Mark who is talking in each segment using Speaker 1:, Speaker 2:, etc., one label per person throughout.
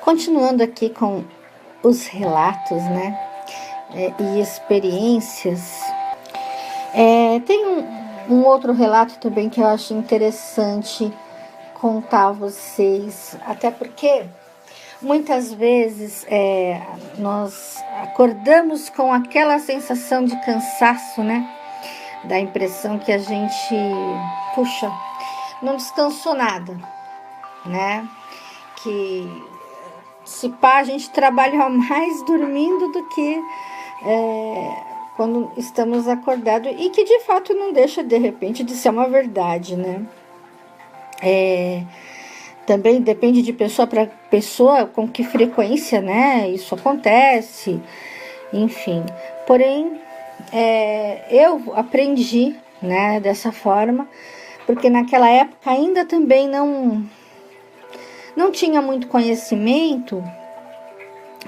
Speaker 1: Continuando aqui com os relatos, né, e experiências, tem um outro relato também que eu acho interessante contar a vocês, até porque muitas vezes nós acordamos com aquela sensação de cansaço, né, da impressão que a gente, puxa, não descansou nada, né, que se pá, a gente trabalha mais dormindo do que quando estamos acordados, e que de fato não deixa de repente de ser uma verdade, né? Também depende de pessoa para pessoa com que frequência, né, isso acontece, enfim. Porém, eu aprendi, né, dessa forma, porque naquela época ainda também não tinha muito conhecimento.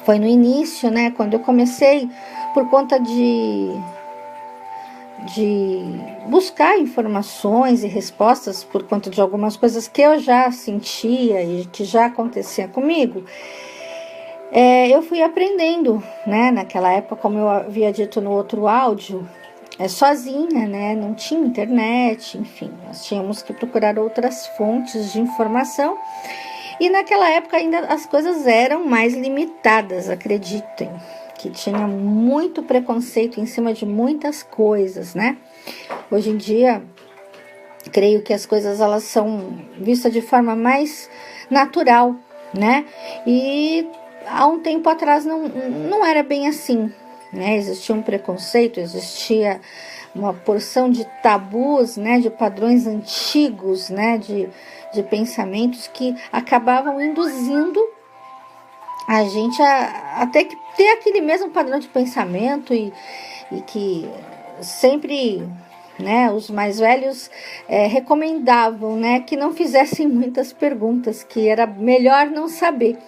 Speaker 1: Foi no início, né, quando eu comecei, por conta de buscar informações e respostas, por conta de algumas coisas que eu já sentia e que já acontecia comigo, eu fui aprendendo, né, naquela época, como eu havia dito no outro áudio, sozinha, né, não tinha internet, enfim, nós tínhamos que procurar outras fontes de informação. E naquela época ainda as coisas eram mais limitadas, acreditem, que tinha muito preconceito em cima de muitas coisas, né? Hoje em dia, creio que as coisas elas são vistas de forma mais natural, né? E há um tempo atrás não era bem assim, né? Existia um preconceito, existia uma porção de tabus, né? De padrões antigos, né? De pensamentos que acabavam induzindo a gente a ter que ter aquele mesmo padrão de pensamento e que sempre, né, os mais velhos recomendavam, né, que não fizessem muitas perguntas, que era melhor não saber.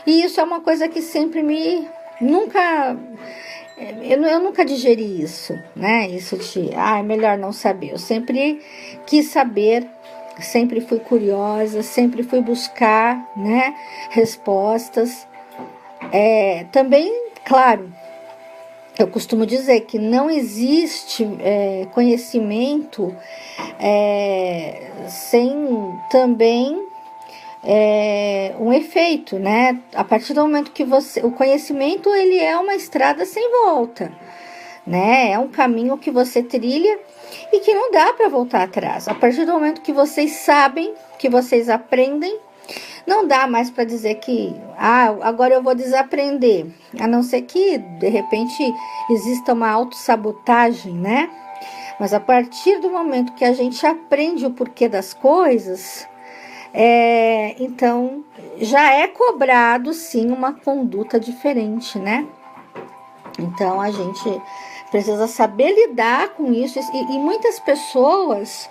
Speaker 1: E isso é uma coisa que sempre eu nunca digeri isso, né, isso de, é melhor não saber. Eu sempre quis saber, sempre fui curiosa, sempre fui buscar, né, respostas. Também, claro, eu costumo dizer que não existe conhecimento sem também um efeito, né? A partir do momento que o conhecimento ele é uma estrada sem volta, né? É um caminho que você trilha e que não dá para voltar atrás. A partir do momento que vocês sabem, que vocês aprendem, não dá mais para dizer que agora eu vou desaprender, a não ser que de repente exista uma autossabotagem, né? Mas a partir do momento que a gente aprende o porquê das coisas, então já é cobrado sim uma conduta diferente, né? Então a gente precisa saber lidar com isso, e muitas pessoas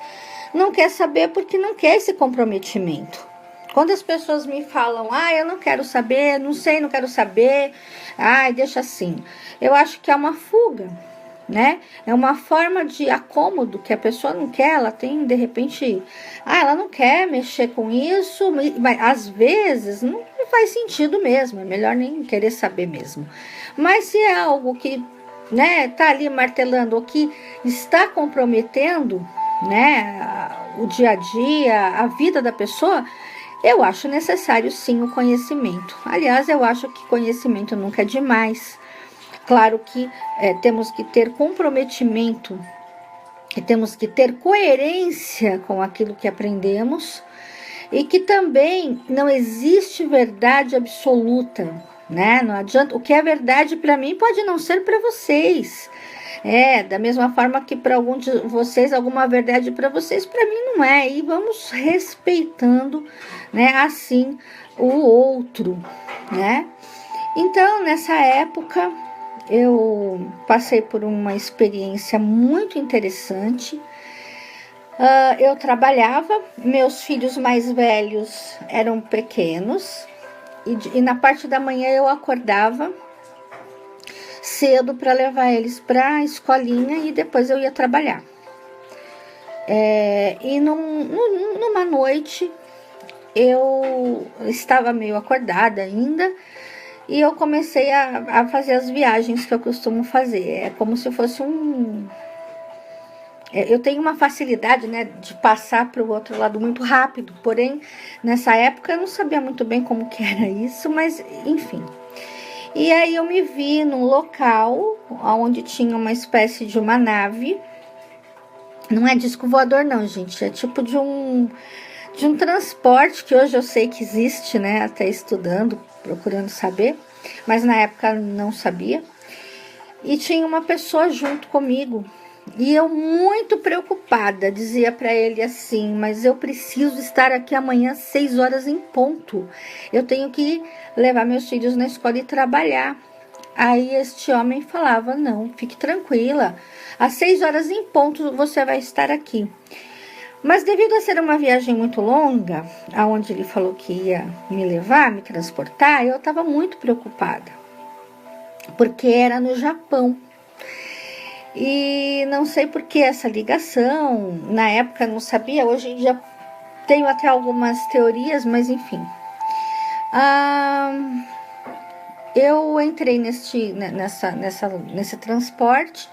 Speaker 1: não querem saber porque não quer esse comprometimento. Quando as pessoas me falam, eu não quero saber, não sei, não quero saber, deixa assim. Eu acho que é uma fuga, né? É uma forma de acômodo que a pessoa não quer, ela tem, de repente, ela não quer mexer com isso, mas às vezes não faz sentido mesmo, é melhor nem querer saber mesmo. Mas se é algo que, né, tá ali martelando, ou que está comprometendo, né, o dia a dia, a vida da pessoa, eu acho necessário sim o conhecimento. Aliás, eu acho que conhecimento nunca é demais. Claro que temos que ter comprometimento e temos que ter coerência com aquilo que aprendemos, e que também não existe verdade absoluta, né? Não adianta, o que é verdade para mim pode não ser para vocês. Da mesma forma que para alguns de vocês, alguma verdade para vocês, para mim não é. E vamos respeitando, né, assim o outro, né? Então, nessa época, eu passei por uma experiência muito interessante. Eu trabalhava, meus filhos mais velhos eram pequenos, e na parte da manhã eu acordava cedo para levar eles para a escolinha e depois eu ia trabalhar. E numa noite eu estava meio acordada ainda e eu comecei a fazer as viagens que eu costumo fazer. É como se fosse eu tenho uma facilidade, né, de passar para o outro lado muito rápido, porém, nessa época eu não sabia muito bem como que era isso, mas enfim. E aí eu me vi num local onde tinha uma espécie de uma nave. Não é disco voador não, gente, é tipo de um transporte que hoje eu sei que existe, né, até estudando, procurando saber, mas na época não sabia. E tinha uma pessoa junto comigo. E eu muito preocupada, dizia para ele assim, mas eu preciso estar aqui amanhã às 6 horas em ponto. Eu tenho que levar meus filhos na escola e trabalhar. Aí este homem falava, não, fique tranquila, às 6 horas em ponto você vai estar aqui. Mas devido a ser uma viagem muito longa, aonde ele falou que ia me levar, me transportar, eu estava muito preocupada, porque era no Japão. E não sei por que essa ligação, na época não sabia, hoje já tenho até algumas teorias, mas enfim. Eu entrei nesse transporte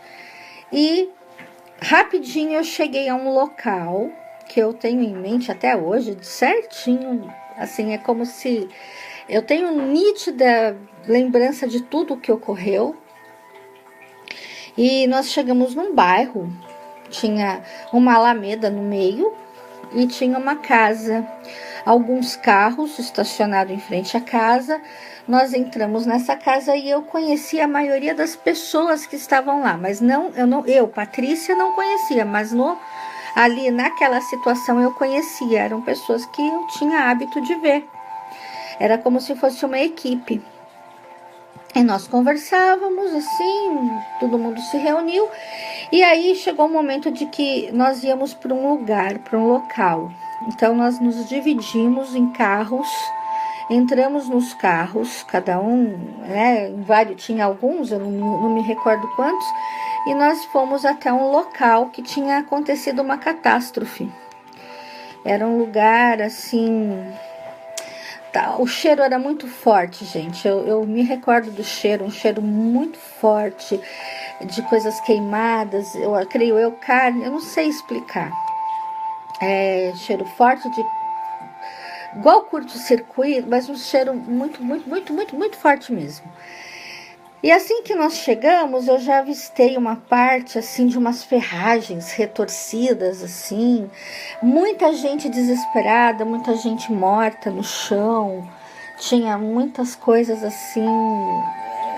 Speaker 1: e rapidinho eu cheguei a um local que eu tenho em mente até hoje, certinho, assim, é como se eu tenho nítida lembrança de tudo o que ocorreu. E nós chegamos num bairro, tinha uma alameda no meio e tinha uma casa, alguns carros estacionados em frente à casa. Nós entramos nessa casa e eu conheci a maioria das pessoas que estavam lá, mas eu, Patrícia, não conhecia, mas ali naquela situação eu conhecia, eram pessoas que eu tinha hábito de ver. Era como se fosse uma equipe. E nós conversávamos assim, todo mundo se reuniu. E aí chegou o momento de que nós íamos para um lugar, para um local. Então nós nos dividimos em carros, entramos nos carros, cada um, né, tinha alguns, eu não me recordo quantos, e nós fomos até um local que tinha acontecido uma catástrofe. Era um lugar assim... O cheiro era muito forte, gente. Eu me recordo do cheiro, um cheiro muito forte, de coisas queimadas, carne, eu não sei explicar. Cheiro forte igual curto-circuito, mas um cheiro muito, muito, muito, muito, muito forte mesmo. E assim que nós chegamos, eu já avistei uma parte assim de umas ferragens retorcidas assim, muita gente desesperada, muita gente morta no chão, tinha muitas coisas assim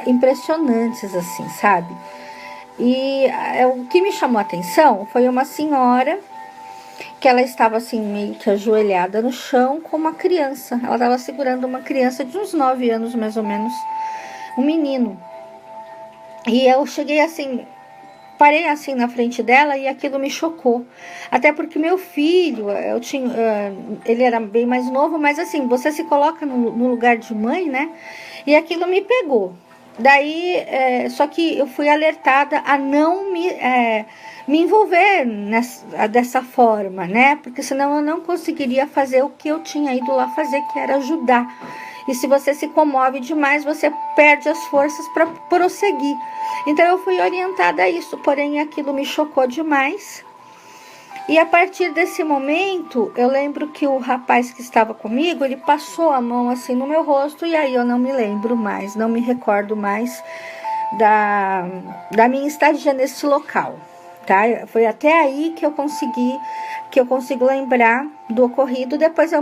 Speaker 1: impressionantes assim, sabe? E o que me chamou a atenção foi uma senhora que ela estava assim meio que ajoelhada no chão com uma criança. Ela estava segurando uma criança de uns 9 anos mais ou menos, um menino. E eu cheguei assim, parei assim na frente dela e aquilo me chocou. Até porque meu filho, ele era bem mais novo, mas assim, você se coloca no lugar de mãe, né? E aquilo me pegou. Daí, só que eu fui alertada a não me envolver dessa forma, né? Porque senão eu não conseguiria fazer o que eu tinha ido lá fazer, que era ajudar. E se você se comove demais, você perde as forças para prosseguir. Então eu fui orientada a isso, porém aquilo me chocou demais. E a partir desse momento, eu lembro que o rapaz que estava comigo, ele passou a mão assim no meu rosto, e aí eu não me lembro mais, não me recordo mais da minha estadia nesse local, tá? Foi até aí que eu consigo lembrar do ocorrido. Depois eu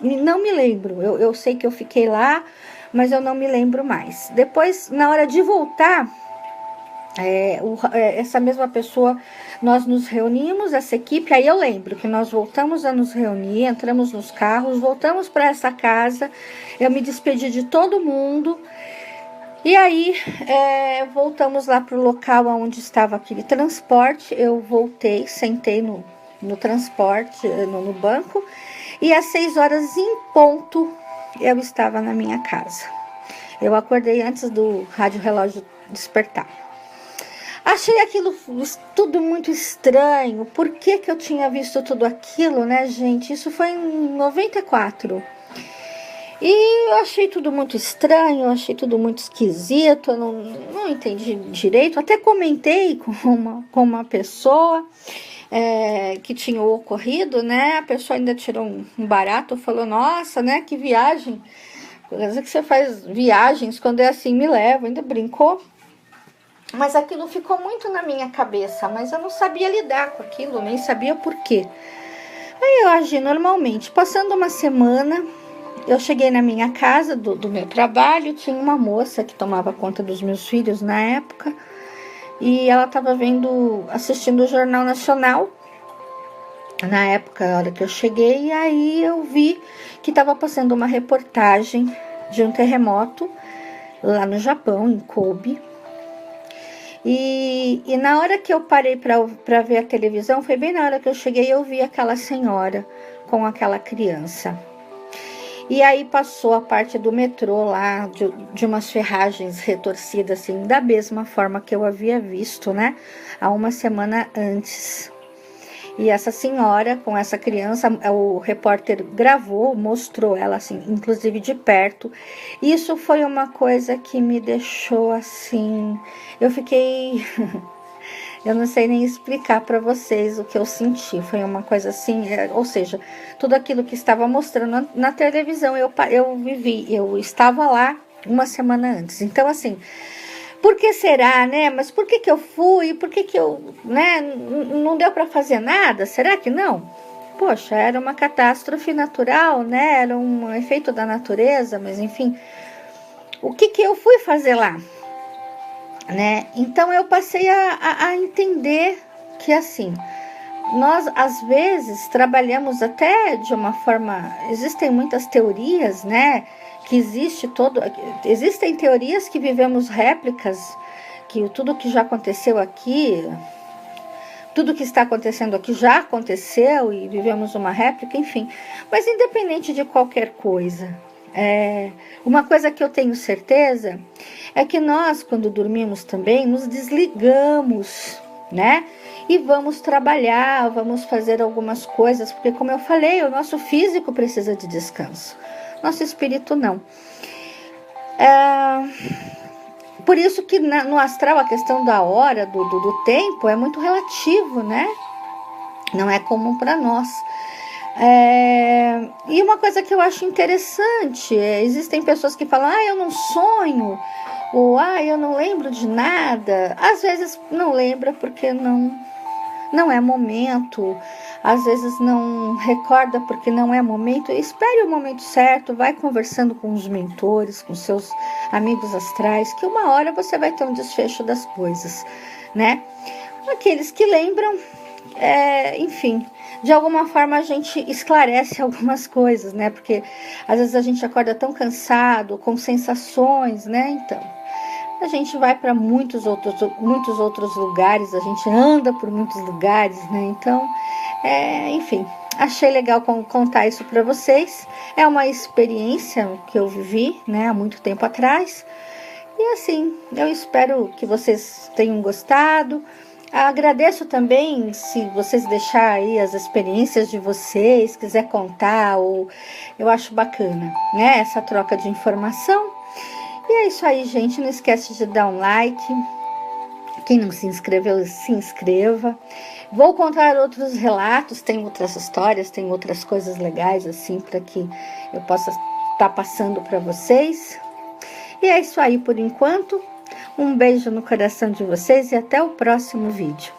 Speaker 1: não me lembro, eu sei que eu fiquei lá, mas eu não me lembro mais. Depois, na hora de voltar, essa mesma pessoa, nós nos reunimos, essa equipe, aí eu lembro que nós voltamos a nos reunir, entramos nos carros, voltamos para essa casa, eu me despedi de todo mundo, e aí voltamos lá para o local onde estava aquele transporte. Eu voltei, sentei no transporte, no banco, e às 6 horas em ponto eu estava na minha casa. Eu acordei antes do rádio relógio despertar. Às Achei aquilo tudo muito estranho. Por que que eu tinha visto tudo aquilo, né, gente? Isso foi em 94. E eu achei tudo muito estranho, eu achei tudo muito esquisito, eu não entendi direito. Até comentei com uma pessoa que tinha ocorrido, né? A pessoa ainda tirou um barato, falou, nossa, né, que viagem. Quer dizer que você faz viagens, quando é assim, me leva, ainda brincou. Mas aquilo ficou muito na minha cabeça, mas eu não sabia lidar com aquilo, nem sabia por quê. Aí eu agi normalmente. Passando uma semana, eu cheguei na minha casa do meu trabalho, tinha uma moça que tomava conta dos meus filhos na época, e ela estava assistindo o Jornal Nacional, na época, a hora que eu cheguei, e aí eu vi que estava passando uma reportagem de um terremoto lá no Japão, em Kobe. E na hora que eu parei para ver a televisão, foi bem na hora que eu cheguei, eu vi aquela senhora com aquela criança. E aí passou a parte do metrô lá, de umas ferragens retorcidas, assim, da mesma forma que eu havia visto, né, há uma semana antes. E essa senhora com essa criança, o repórter gravou, mostrou ela, assim, inclusive de perto. Isso foi uma coisa que me deixou, assim, eu fiquei... Eu não sei nem explicar para vocês o que eu senti. Foi uma coisa assim, ou seja, tudo aquilo que estava mostrando na televisão, eu vivi, eu estava lá uma semana antes. Então, assim, por que será, né? Mas por que eu fui? Por que eu, né? Não deu para fazer nada? Será que não? Poxa, era uma catástrofe natural, né? Era um efeito da natureza, mas enfim. O que eu fui fazer lá? Né? Então eu passei a entender que assim, nós às vezes trabalhamos até de uma forma, existem muitas teorias, né, que existem teorias que vivemos réplicas, que tudo que já aconteceu aqui, tudo que está acontecendo aqui já aconteceu e vivemos uma réplica, enfim, mas independente de qualquer coisa, uma coisa que eu tenho certeza é que nós, quando dormimos também, nos desligamos, né? E vamos trabalhar, vamos fazer algumas coisas, porque como eu falei, o nosso físico precisa de descanso, nosso espírito não. Por isso que no astral a questão da hora, do tempo, é muito relativo, né? Não é comum para nós. E uma coisa que eu acho interessante, existem pessoas que falam, eu não sonho, ou eu não lembro de nada. Às vezes não lembra porque não é momento, às vezes não recorda porque não é momento. Espere o momento certo, vai conversando com os mentores, com seus amigos astrais, que uma hora você vai ter um desfecho das coisas, né? Aqueles que lembram, enfim, de alguma forma a gente esclarece algumas coisas, né? Porque às vezes a gente acorda tão cansado, com sensações, né? Então, a gente vai para muitos outros lugares, a gente anda por muitos lugares, né? Então, enfim, achei legal contar isso para vocês. É uma experiência que eu vivi, né, há muito tempo atrás. E assim, eu espero que vocês tenham gostado. Agradeço também se vocês deixarem aí as experiências de vocês, quiser contar, ou eu acho bacana, né, essa troca de informação. E é isso aí, gente, não esquece de dar um like, quem não se inscreveu, se inscreva. Vou contar outros relatos, tem outras histórias, tem outras coisas legais assim, para que eu possa estar passando para vocês. E é isso aí por enquanto. Um beijo no coração de vocês e até o próximo vídeo.